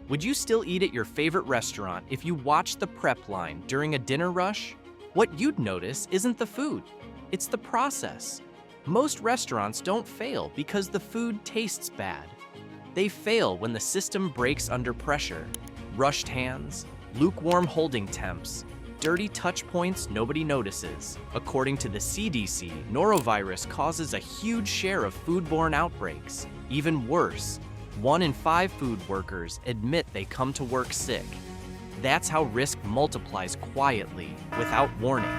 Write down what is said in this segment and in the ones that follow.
Would you still eat at your favorite restaurant if you watched the prep line during a dinner rush? What you'd notice isn't the food, it's the process. Most restaurants don't fail because the food tastes bad. They fail when the system breaks under pressure. Rushed hands, lukewarm holding temps, dirty touch points nobody notices. According to the CDC, norovirus causes a huge share of foodborne outbreaks. Even worse, 1 in 5 food workers admit they come to work sick. That's how risk multiplies quietly, without warning.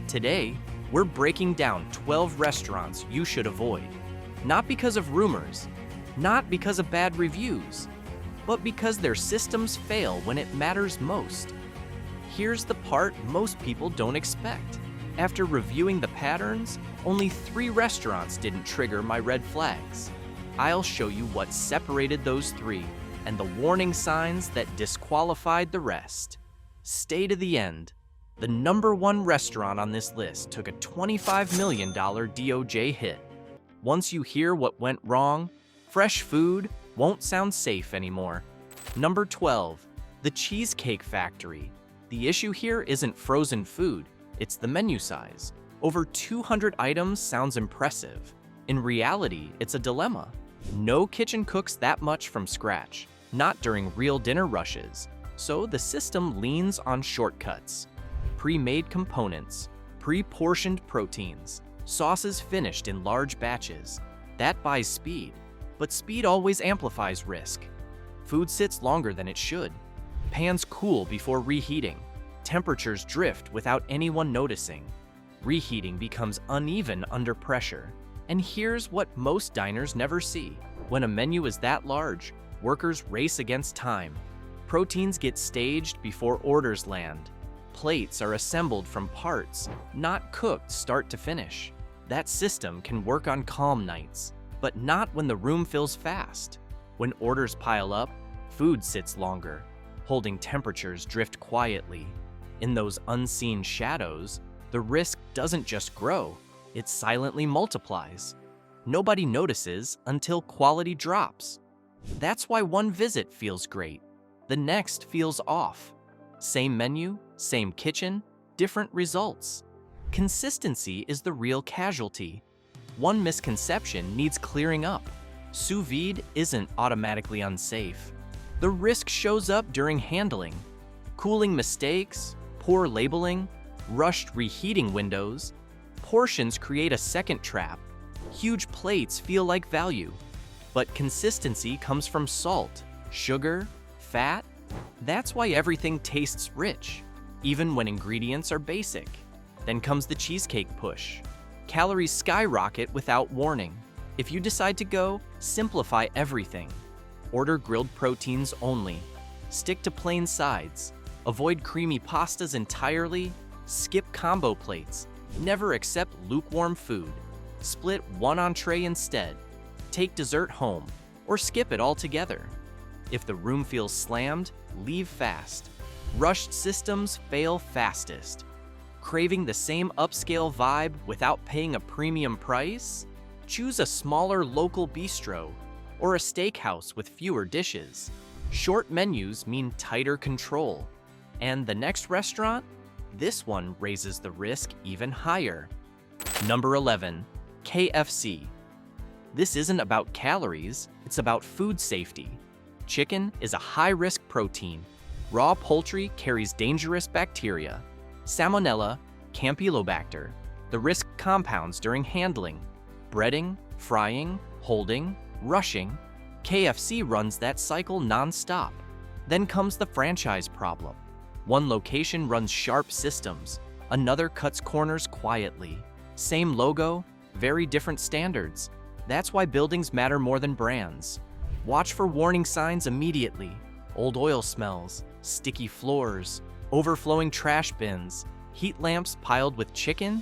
Today, we're breaking down 12 restaurants you should avoid. Not because of rumors, not because of bad reviews, but because their systems fail when it matters most. Here's the part most people don't expect. After reviewing the patterns, only 3 restaurants didn't trigger my red flags. I'll show you what separated those 3 and the warning signs that disqualified the rest. Stay to the end. The number 1 restaurant on this list took a $25 million DOJ hit. Once you hear what went wrong, fresh food won't sound safe anymore. Number 12, the Cheesecake Factory. The issue here isn't frozen food, it's the menu size. Over 200 items sounds impressive. In reality, it's a dilemma. No kitchen cooks that much from scratch, not during real dinner rushes, so the system leans on shortcuts. Pre-made components, pre-portioned proteins, sauces finished in large batches. That buys speed, but speed always amplifies risk. Food sits longer than it should. Pans cool before reheating. Temperatures drift without anyone noticing. Reheating becomes uneven under pressure. And here's what most diners never see. When a menu is that large, workers race against time. Proteins get staged before orders land. Plates are assembled from parts, not cooked start to finish. That system can work on calm nights, but not when the room fills fast. When orders pile up, food sits longer. Holding temperatures drift quietly. In those unseen shadows, the risk doesn't just grow, it silently multiplies. Nobody notices until quality drops. That's why one visit feels great, the next feels off. Same menu, same kitchen, different results. Consistency is the real casualty. One misconception needs clearing up. Sous vide isn't automatically unsafe. The risk shows up during handling. Cooling mistakes, poor labeling, rushed reheating windows. Portions create a second trap. Huge plates feel like value. But consistency comes from salt, sugar, fat. That's why everything tastes rich, even when ingredients are basic. Then comes the cheesecake push. Calories skyrocket without warning. If you decide to go, simplify everything. Order grilled proteins only. Stick to plain sides. Avoid creamy pastas entirely. Skip combo plates. Never accept lukewarm food. Split one entree instead. Take dessert home, or skip it altogether. If the room feels slammed, leave fast. Rushed systems fail fastest. Craving the same upscale vibe without paying a premium price? Choose a smaller local bistro or a steakhouse with fewer dishes. Short menus mean tighter control. And the next restaurant? This one raises the risk even higher. Number 11, KFC. This isn't about calories, it's about food safety. Chicken is a high-risk protein. Raw poultry carries dangerous bacteria. Salmonella, Campylobacter. The risk compounds during handling. Breading, frying, holding, rushing. KFC runs that cycle non-stop. Then comes the franchise problem. One location runs sharp systems, another cuts corners quietly. Same logo, very different standards. That's why buildings matter more than brands. Watch for warning signs immediately. Old oil smells, sticky floors, overflowing trash bins, heat lamps piled with chicken.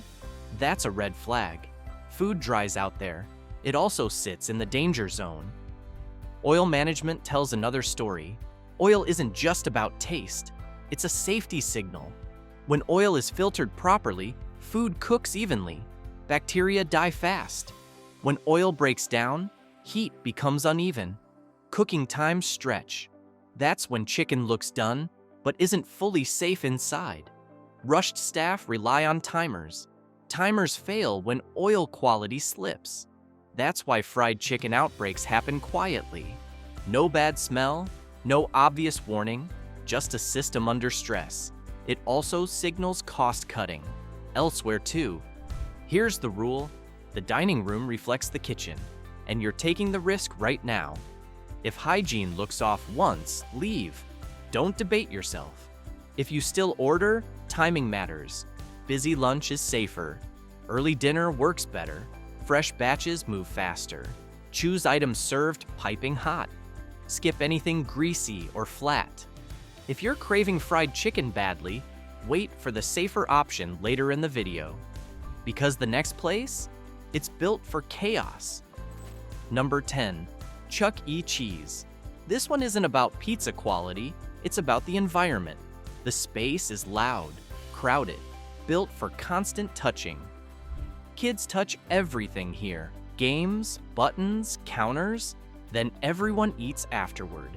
That's a red flag. Food dries out there. It also sits in the danger zone. Oil management tells another story. Oil isn't just about taste. It's a safety signal. When oil is filtered properly, food cooks evenly. Bacteria die fast. When oil breaks down, heat becomes uneven. Cooking times stretch. That's when chicken looks done, but isn't fully safe inside. Rushed staff rely on timers. Timers fail when oil quality slips. That's why fried chicken outbreaks happen quietly. No bad smell, no obvious warning, just a system under stress. It also signals cost cutting. Elsewhere too. Here's the rule: the dining room reflects the kitchen, and you're taking the risk right now. If hygiene looks off once, leave. Don't debate yourself. If you still order, timing matters. Busy lunch is safer. Early dinner works better. Fresh batches move faster. Choose items served piping hot. Skip anything greasy or flat. If you're craving fried chicken badly, wait for the safer option later in the video. Because the next place? It's built for chaos. Number 10. Chuck E. Cheese. This one isn't about pizza quality, it's about the environment. The space is loud, crowded, built for constant touching. Kids touch everything here. Games, buttons, counters, then everyone eats afterward.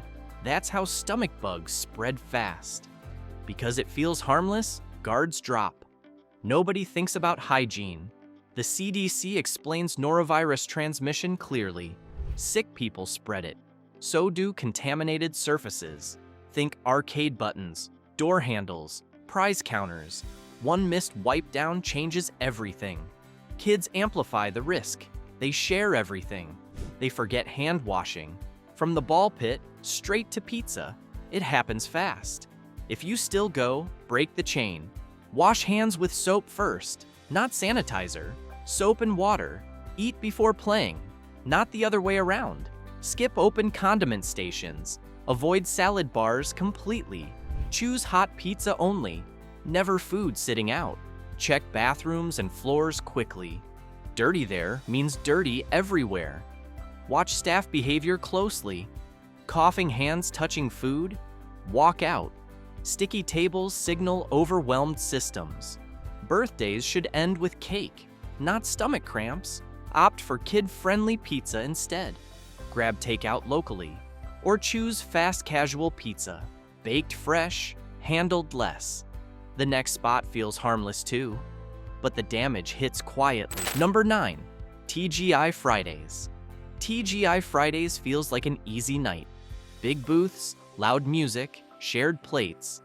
That's how stomach bugs spread fast. Because it feels harmless, guards drop. Nobody thinks about hygiene. The CDC explains norovirus transmission clearly. Sick people spread it. So do contaminated surfaces. Think arcade buttons, door handles, prize counters. One missed wipe down changes everything. Kids amplify the risk. They share everything. They forget hand washing. From the ball pit, straight to pizza, it happens fast. If you still go, break the chain. Wash hands with soap first, not sanitizer. Soap and water. Eat before playing, not the other way around. Skip open condiment stations. Avoid salad bars completely. Choose hot pizza only. Never food sitting out. Check bathrooms and floors quickly. Dirty there means dirty everywhere. Watch staff behavior closely. Coughing hands touching food? Walk out. Sticky tables signal overwhelmed systems. Birthdays should end with cake, not stomach cramps. Opt for kid-friendly pizza instead. Grab takeout locally. Or choose fast casual pizza. Baked fresh, handled less. The next spot feels harmless too, but the damage hits quietly. Number 9. TGI Fridays. TGI Fridays feels like an easy night. Big booths, loud music, shared plates.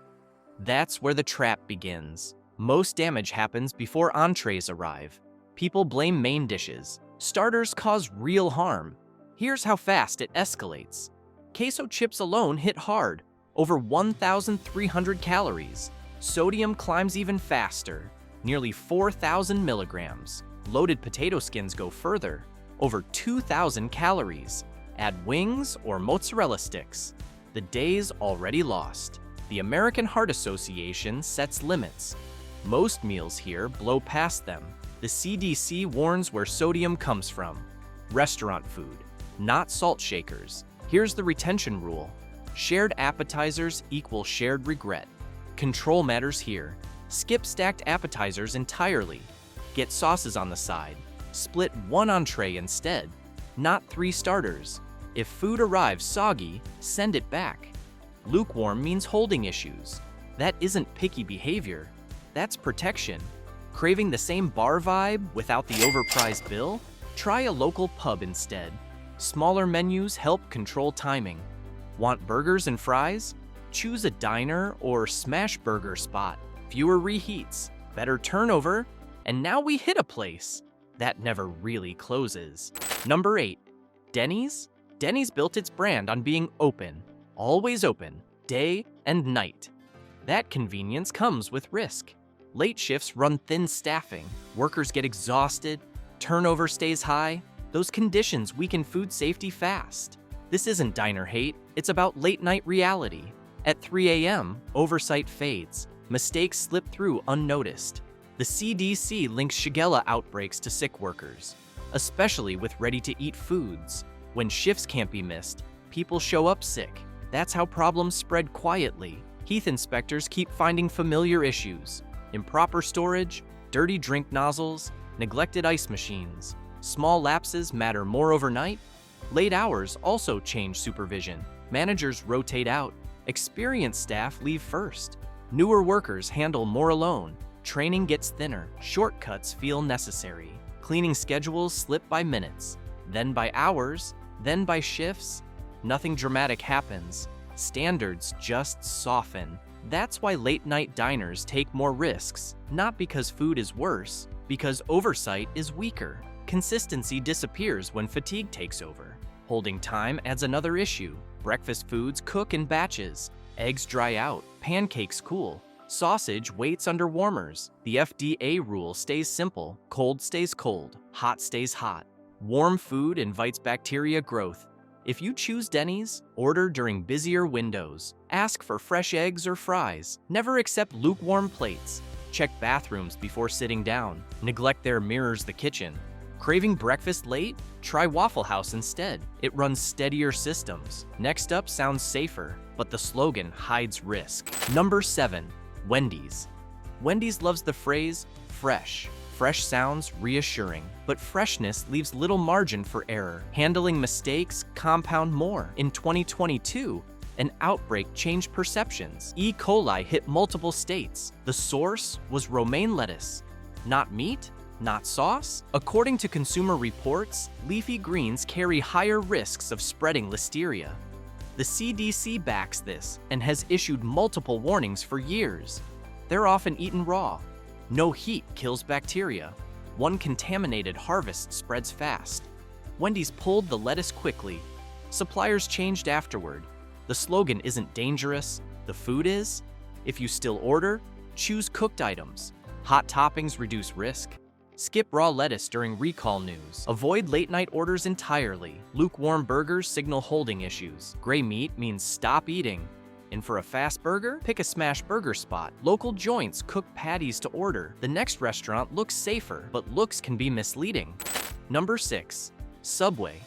That's where the trap begins. Most damage happens before entrees arrive. People blame main dishes. Starters cause real harm. Here's how fast it escalates. Queso chips alone hit hard, over 1,300 calories. Sodium climbs even faster, nearly 4,000 milligrams. Loaded potato skins go further, over 2,000 calories. Add wings or mozzarella sticks. The day's already lost. The American Heart Association sets limits. Most meals here blow past them. The CDC warns where sodium comes from. Restaurant food, not salt shakers. Here's the retention rule. Shared appetizers equal shared regret. Control matters here. Skip stacked appetizers entirely. Get sauces on the side. Split one entree instead, not 3 starters. If food arrives soggy, send it back. Lukewarm means holding issues. That isn't picky behavior. That's protection. Craving the same bar vibe without the overpriced bill? Try a local pub instead. Smaller menus help control timing. Want burgers and fries? Choose a diner or smash burger spot. Fewer reheats, better turnover, and now we hit a place that never really closes. Number 8. Denny's? Denny's built its brand on being open. Always open, day and night. That convenience comes with risk. Late shifts run thin staffing. Workers get exhausted. Turnover stays high. Those conditions weaken food safety fast. This isn't diner hate, it's about late night reality. At 3 a.m., oversight fades. Mistakes slip through unnoticed. The CDC links Shigella outbreaks to sick workers, especially with ready-to-eat foods. When shifts can't be missed, people show up sick. That's how problems spread quietly. Heath inspectors keep finding familiar issues. Improper storage, dirty drink nozzles, neglected ice machines. Small lapses matter more overnight. Late hours also change supervision. Managers rotate out. Experienced staff leave first. Newer workers handle more alone. Training gets thinner. Shortcuts feel necessary. Cleaning schedules slip by minutes, then by hours, then by shifts. Nothing dramatic happens. Standards just soften. That's why late-night diners take more risks, not because food is worse, because oversight is weaker. Consistency disappears when fatigue takes over. Holding time adds another issue. Breakfast foods cook in batches. Eggs dry out. Pancakes cool. Sausage waits under warmers. The FDA rule stays simple. Cold stays cold. Hot stays hot. Warm food invites bacteria growth. If you choose Denny's, order during busier windows. Ask for fresh eggs or fries. Never accept lukewarm plates. Check bathrooms before sitting down. Neglect their mirrors the kitchen. Craving breakfast late? Try Waffle House instead. It runs steadier systems. Next up sounds safer, but the slogan hides risk. Number 7. Wendy's. Wendy's loves the phrase, fresh. Fresh sounds reassuring, but freshness leaves little margin for error. Handling mistakes compound more. In 2022, an outbreak changed perceptions. E. coli hit multiple states. The source was romaine lettuce. Not meat? Not sauce? According to Consumer Reports, leafy greens carry higher risks of spreading listeria. The CDC backs this and has issued multiple warnings for years. They're often eaten raw. No heat kills bacteria. One contaminated harvest spreads fast. Wendy's pulled the lettuce quickly. Suppliers changed afterward. The slogan isn't dangerous, the food is. If you still order, choose cooked items. Hot toppings reduce risk. Skip raw lettuce during recall news. Avoid late-night orders entirely. Lukewarm burgers signal holding issues. Gray meat means stop eating. And for a fast burger, pick a smash burger spot. Local joints cook patties to order. The next restaurant looks safer, but looks can be misleading. Number 6. Subway.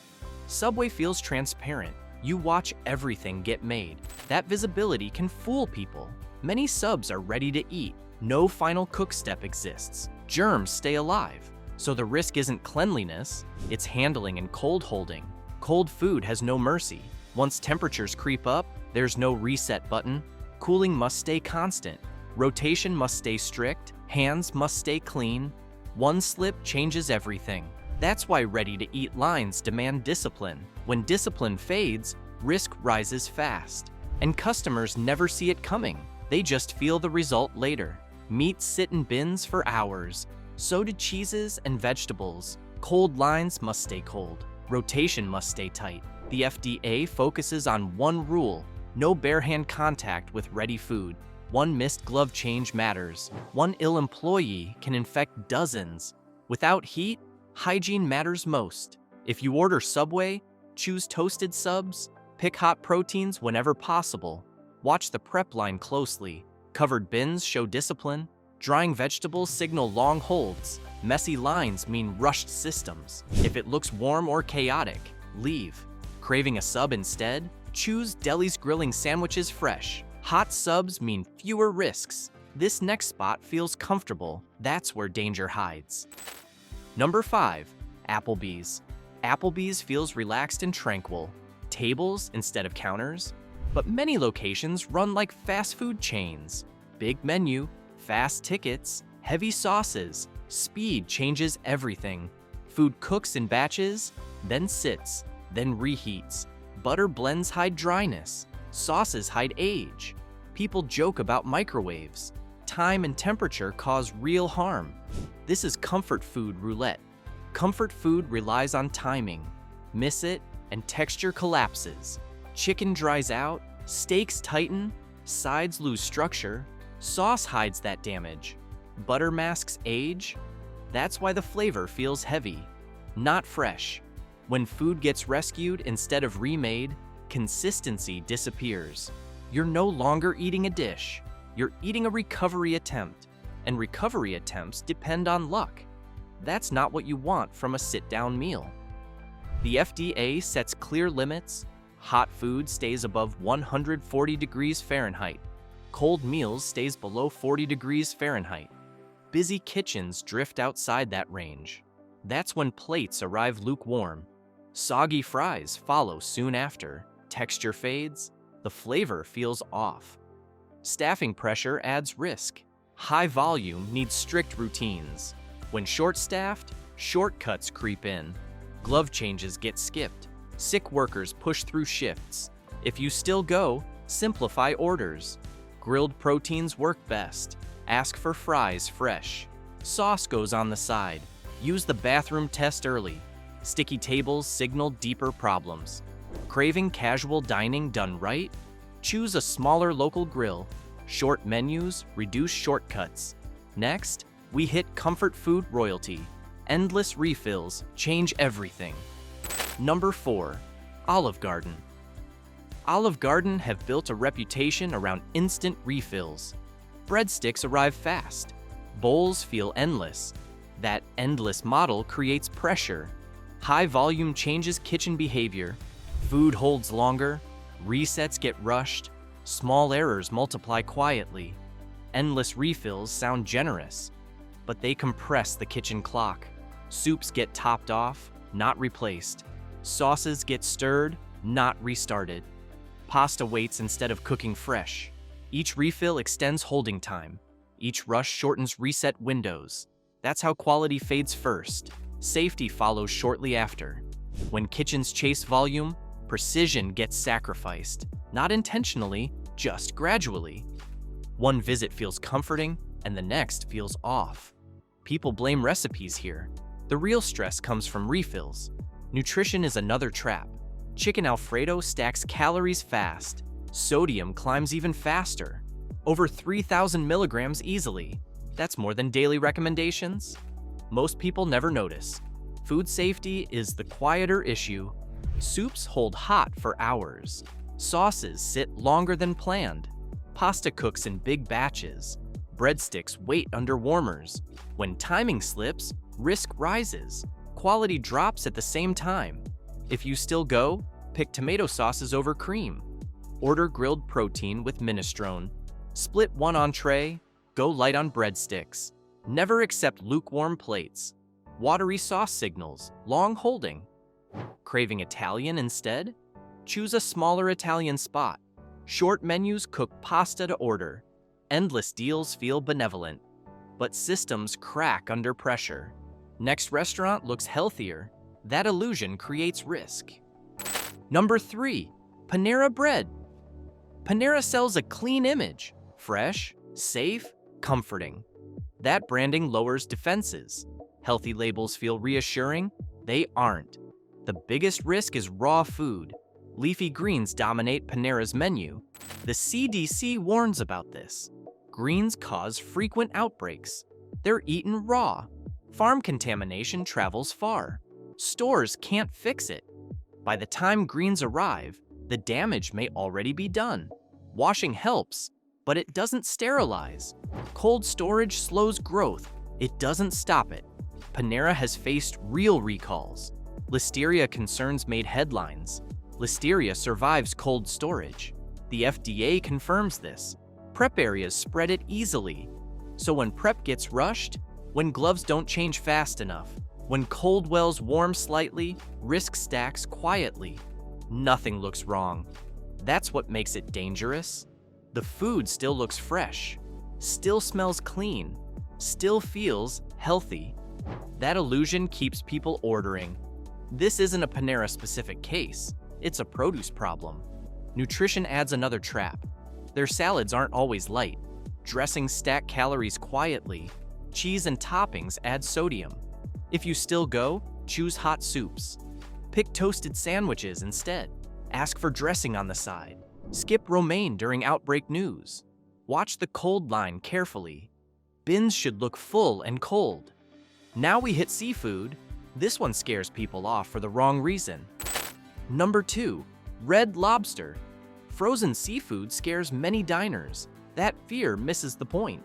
Subway feels transparent. You watch everything get made. That visibility can fool people. Many subs are ready to eat. No final cook step exists. Germs stay alive. So the risk isn't cleanliness, it's handling and cold holding. Cold food has no mercy. Once temperatures creep up, there's no reset button. Cooling must stay constant. Rotation must stay strict. Hands must stay clean. One slip changes everything. That's why ready-to-eat lines demand discipline. When discipline fades, risk rises fast. And customers never see it coming. They just feel the result later. Meats sit in bins for hours. So do cheeses and vegetables. Cold lines must stay cold. Rotation must stay tight. The FDA focuses on one rule: no bare-hand contact with ready food. One missed glove change matters. One ill employee can infect dozens. Without heat, hygiene matters most. If you order Subway, choose toasted subs. Pick hot proteins whenever possible. Watch the prep line closely. Covered bins show discipline. Drying vegetables signal long holds. Messy lines mean rushed systems. If it looks warm or chaotic, leave. Craving a sub instead? Choose Deli's grilling sandwiches fresh. Hot subs mean fewer risks. This next spot feels comfortable. That's where danger hides. Number 5. Applebee's. Applebee's feels relaxed and tranquil. Tables instead of counters. But many locations run like fast food chains. Big menu, fast tickets, heavy sauces. Speed changes everything. Food cooks in batches, then sits, then reheats. Butter blends hide dryness. Sauces hide age. People joke about microwaves. Time and temperature cause real harm. This is comfort food roulette. Comfort food relies on timing. Miss it, and texture collapses. Chicken dries out, steaks tighten, sides lose structure. Sauce hides that damage. Butter masks age. That's why the flavor feels heavy, not fresh. When food gets rescued instead of remade, consistency disappears. You're no longer eating a dish. You're eating a recovery attempt. And recovery attempts depend on luck. That's not what you want from a sit-down meal. The FDA sets clear limits. Hot food stays above 140 degrees Fahrenheit. Cold meals stays below 40 degrees Fahrenheit. Busy kitchens drift outside that range. That's when plates arrive lukewarm. Soggy fries follow soon after. Texture fades. The flavor feels off. Staffing pressure adds risk. High volume needs strict routines. When short-staffed, shortcuts creep in. Glove changes get skipped. Sick workers push through shifts. If you still go, simplify orders. Grilled proteins work best. Ask for fries fresh. Sauce goes on the side. Use the bathroom test early. Sticky tables signal deeper problems. Craving casual dining done right? Choose a smaller local grill. Short menus reduce shortcuts. Next, we hit comfort food royalty. Endless refills change everything. Number 4. Olive Garden. Olive Garden have built a reputation around instant refills. Breadsticks arrive fast. Bowls feel endless. That endless model creates pressure. High volume changes kitchen behavior. Food holds longer. Resets get rushed. Small errors multiply quietly. Endless refills sound generous, but they compress the kitchen clock. Soups get topped off, not replaced. Sauces get stirred, not restarted. Pasta waits instead of cooking fresh. Each refill extends holding time. Each rush shortens reset windows. That's how quality fades first. Safety follows shortly after. When kitchens chase volume, precision gets sacrificed. Not intentionally, just gradually. One visit feels comforting, and the next feels off. People blame recipes here. The real stress comes from refills. Nutrition is another trap. Chicken Alfredo stacks calories fast. Sodium climbs even faster. Over 3,000 milligrams easily. That's more than daily recommendations. Most people never notice. Food safety is the quieter issue. Soups hold hot for hours. Sauces sit longer than planned. Pasta cooks in big batches. Breadsticks wait under warmers. When timing slips, risk rises. Quality drops at the same time. If you still go, pick tomato sauces over cream. Order grilled protein with minestrone. Split one entree. Go light on breadsticks. Never accept lukewarm plates. Watery sauce signals, long holding. Craving Italian instead? Choose a smaller Italian spot. Short menus cook pasta to order. Endless deals feel benevolent. But systems crack under pressure. Next restaurant looks healthier. That illusion creates risk. Number 3. Panera Bread. Panera sells a clean image. Fresh, safe, comforting. That branding lowers defenses. Healthy labels feel reassuring. They aren't. The biggest risk is raw food. Leafy greens dominate Panera's menu. The CDC warns about this. Greens cause frequent outbreaks. They're eaten raw. Farm contamination travels far. Stores can't fix it. By the time greens arrive, the damage may already be done. Washing helps, but it doesn't sterilize. Cold storage slows growth. It doesn't stop it. Panera has faced real recalls. Listeria concerns made headlines. Listeria survives cold storage. The FDA confirms this. Prep areas spread it easily. So when prep gets rushed, when gloves don't change fast enough, when cold wells warm slightly, risk stacks quietly. Nothing looks wrong. That's what makes it dangerous. The food still looks fresh, still smells clean, still feels healthy. That illusion keeps people ordering. This isn't a Panera-specific case. It's a produce problem. Nutrition adds another trap. Their salads aren't always light. Dressings stack calories quietly. Cheese and toppings add sodium. If you still go, choose hot soups. Pick toasted sandwiches instead. Ask for dressing on the side. Skip romaine during outbreak news. Watch the cold line carefully. Bins should look full and cold. Now we hit seafood. This one scares people off for the wrong reason. Number 2. Red Lobster. Frozen seafood scares many diners. That fear misses the point.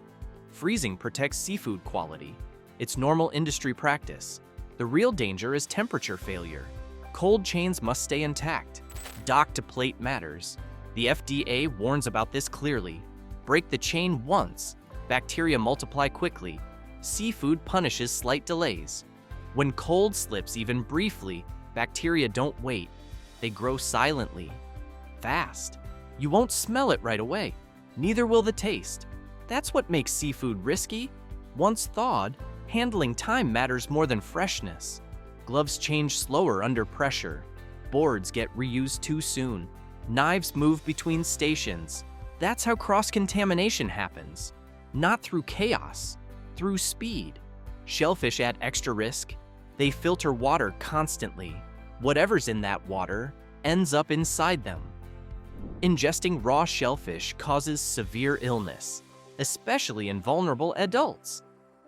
Freezing protects seafood quality. It's normal industry practice. The real danger is temperature failure. Cold chains must stay intact. Dock to plate matters. The FDA warns about this clearly. Break the chain once. Bacteria multiply quickly. Seafood punishes slight delays. When cold slips even briefly, bacteria don't wait. They grow silently. Fast. You won't smell it right away. Neither will the taste. That's what makes seafood risky. Once thawed, handling time matters more than freshness. Gloves change slower under pressure. Boards get reused too soon. Knives move between stations. That's how cross-contamination happens. Not through chaos, through speed. Shellfish add extra risk. They filter water constantly. Whatever's in that water ends up inside them. Ingesting raw shellfish causes severe illness, especially in vulnerable adults.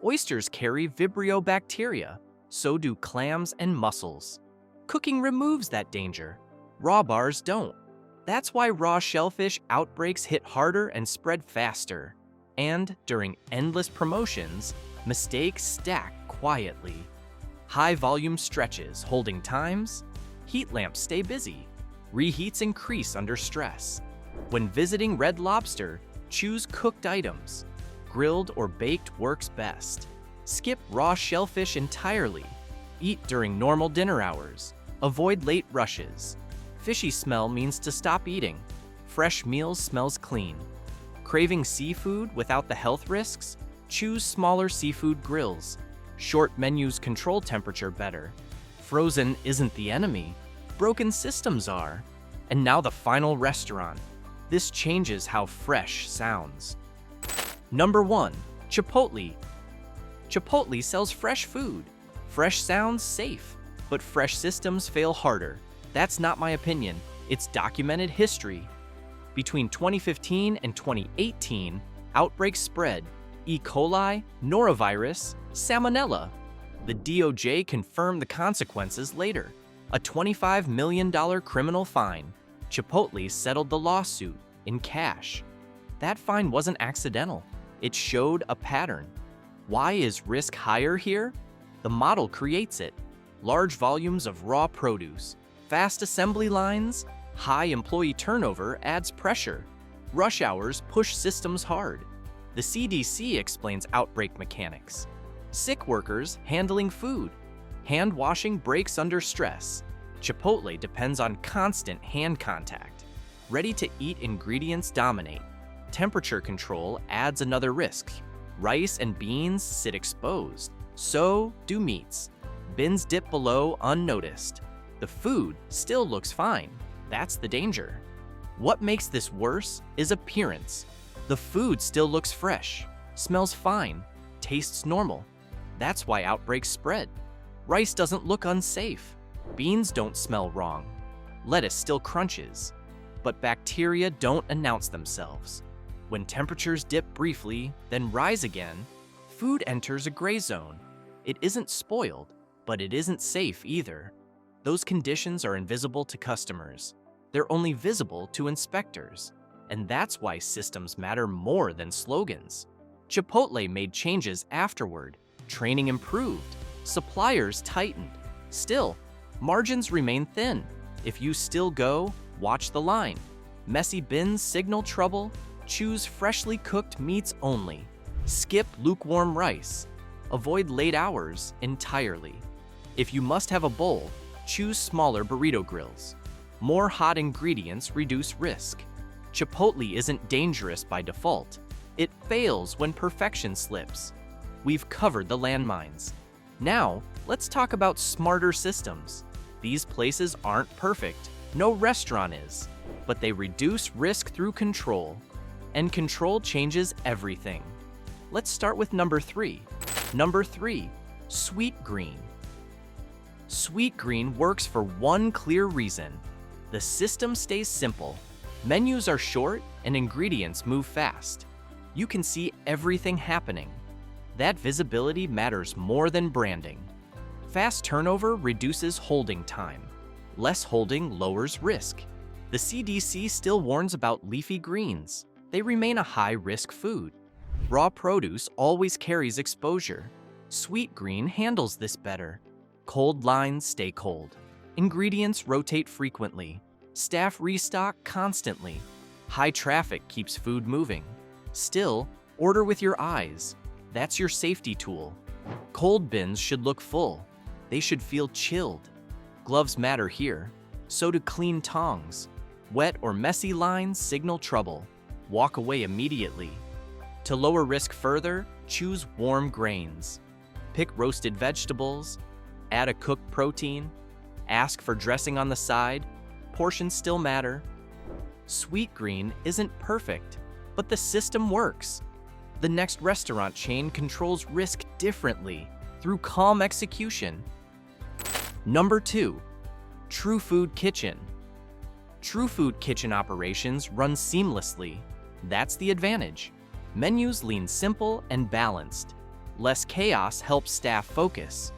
Oysters carry Vibrio bacteria, so do clams and mussels. Cooking removes that danger. Raw bars don't. That's why raw shellfish outbreaks hit harder and spread faster. And during endless promotions, mistakes stack quietly. High-volume stretches holding times, heat lamps stay busy, reheats increase under stress. When visiting Red Lobster, choose cooked items. Grilled or baked works best. Skip raw shellfish entirely. Eat during normal dinner hours. Avoid late rushes. Fishy smell means to stop eating. Fresh meals smells clean. Craving seafood without the health risks? Choose smaller seafood grills. Short menus control temperature better. Frozen isn't the enemy. Broken systems are. And now the final restaurant. This changes how fresh sounds. Number 1. Chipotle. Chipotle sells fresh food. Fresh sounds safe, but fresh systems fail harder. That's not my opinion, it's documented history. Between 2015 and 2018, outbreaks spread: E. coli, norovirus, salmonella. The DOJ confirmed the consequences later. A $25 million criminal fine. Chipotle settled the lawsuit in cash. That fine wasn't accidental. It showed a pattern. Why is risk higher here? The model creates it. Large volumes of raw produce, fast assembly lines, high employee turnover adds pressure. Rush hours push systems hard. The CDC explains outbreak mechanics. Sick workers handling food. Hand washing breaks under stress. Chipotle depends on constant hand contact. Ready-to-eat ingredients dominate. Temperature control adds another risk. Rice and beans sit exposed. So do meats. Bins dip below unnoticed. The food still looks fine. That's the danger. What makes this worse is appearance. The food still looks fresh, smells fine, tastes normal. That's why outbreaks spread. Rice doesn't look unsafe. Beans don't smell wrong. Lettuce still crunches. But bacteria don't announce themselves. When temperatures dip briefly, then rise again, food enters a gray zone. It isn't spoiled, but it isn't safe either. Those conditions are invisible to customers. They're only visible to inspectors. And that's why systems matter more than slogans. Chipotle made changes afterward. Training improved. Suppliers tightened. Still, margins remain thin. If you still go, watch the line. Messy bins signal trouble. Choose freshly cooked meats only. Skip lukewarm rice. Avoid late hours entirely. If you must have a bowl, choose smaller burrito grills. More hot ingredients reduce risk. Chipotle isn't dangerous by default. It fails when perfection slips. We've covered the landmines. Now, let's talk about smarter systems. These places aren't perfect. No restaurant is. But they reduce risk through control. And control changes everything. Let's start with number 3. Number 3, Sweet Green. Sweet Green works for one clear reason. The system stays simple. Menus are short and ingredients move fast. You can see everything happening. That visibility matters more than branding. Fast turnover reduces holding time. Less holding lowers risk. The CDC still warns about leafy greens. They remain a high-risk food. Raw produce always carries exposure. Sweet Green handles this better. Cold lines stay cold. Ingredients rotate frequently. Staff restock constantly. High traffic keeps food moving. Still, order with your eyes. That's your safety tool. Cold bins should look full. They should feel chilled. Gloves matter here. So do clean tongs. Wet or messy lines signal trouble. Walk away immediately. To lower risk further, choose warm grains. Pick roasted vegetables. Add a cooked protein. Ask for dressing on the side. Portions still matter. Sweet green isn't perfect, but the system works. The next restaurant chain controls risk differently through calm execution. Number 2, True Food Kitchen. True Food Kitchen operations run seamlessly. That's the advantage. Menus lean simple and balanced. Less chaos helps staff focus.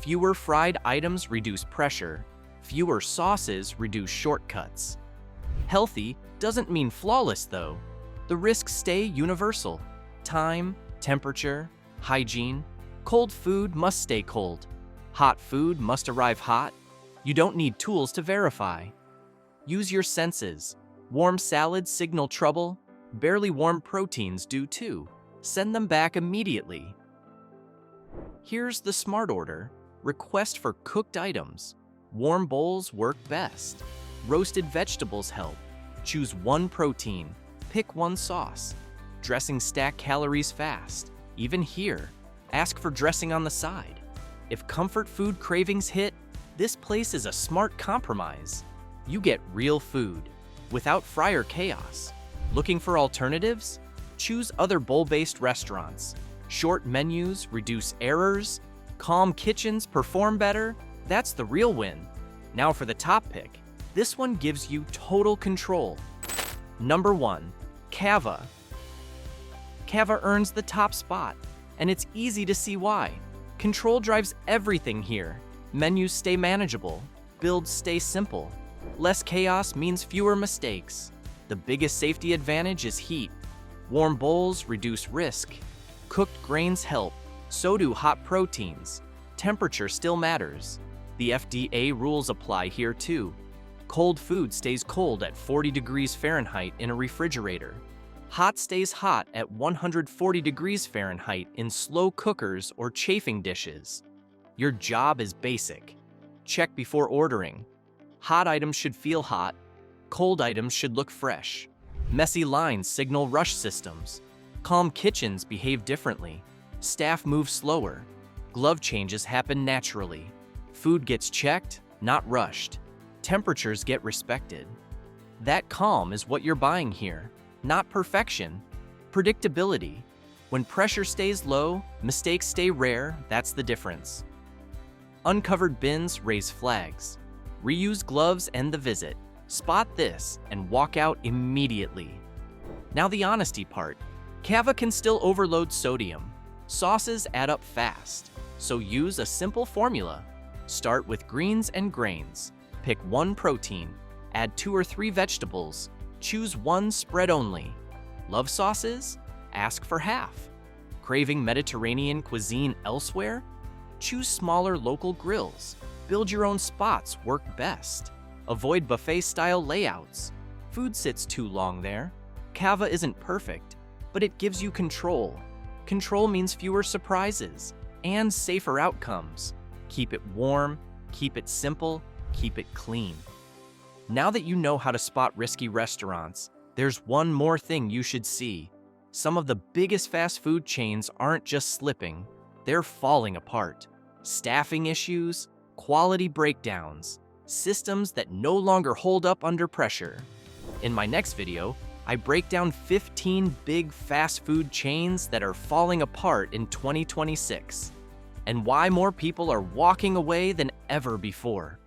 Fewer fried items reduce pressure. Fewer sauces reduce shortcuts. Healthy doesn't mean flawless, though. The risks stay universal. Time, temperature, hygiene. Cold food must stay cold. Hot food must arrive hot. You don't need tools to verify. Use your senses. Warm salads signal trouble. Barely warm proteins do too. Send them back immediately. Here's the smart order. Request for cooked items. Warm bowls work best. Roasted vegetables help. Choose one protein. Pick one sauce. Dressing stack calories fast. Even here, ask for dressing on the side. If comfort food cravings hit, this place is a smart compromise. You get real food, without fryer chaos. Looking for alternatives? Choose other bowl-based restaurants. Short menus reduce errors. Calm kitchens perform better. That's the real win. Now for the top pick. This one gives you total control. Number 1, Cava. Cava earns the top spot, and it's easy to see why. Control drives everything here. Menus stay manageable. Builds stay simple. Less chaos means fewer mistakes. The biggest safety advantage is heat. Warm bowls reduce risk. Cooked grains help. So do hot proteins. Temperature still matters. The FDA rules apply here too. Cold food stays cold at 40 degrees Fahrenheit in a refrigerator. Hot stays hot at 140 degrees Fahrenheit in slow cookers or chafing dishes. Your job is basic. Check before ordering. Hot items should feel hot. Cold items should look fresh. Messy lines signal rush systems. Calm kitchens behave differently. Staff move slower. Glove changes happen naturally. Food gets checked, not rushed. Temperatures get respected. That calm is what you're buying here. Not perfection, predictability. When pressure stays low, mistakes stay rare, that's the difference. Uncovered bins raise flags. Reuse gloves end the visit. Spot this and walk out immediately. Now the honesty part. Cava can still overload sodium. Sauces add up fast, so use a simple formula. Start with greens and grains. Pick one protein. Add 2 or 3 vegetables. Choose one spread only. Love sauces? Ask for half. Craving Mediterranean cuisine elsewhere? Choose smaller local grills. Build your own spots work best. Avoid buffet-style layouts. Food sits too long there. Cava isn't perfect, but it gives you control. Control means fewer surprises and safer outcomes. Keep it warm, keep it simple, keep it clean. Now that you know how to spot risky restaurants, there's one more thing you should see. Some of the biggest fast food chains aren't just slipping, they're falling apart. Staffing issues, quality breakdowns, systems that no longer hold up under pressure. In my next video, I break down 15 big fast food chains that are falling apart in 2026, and why more people are walking away than ever before.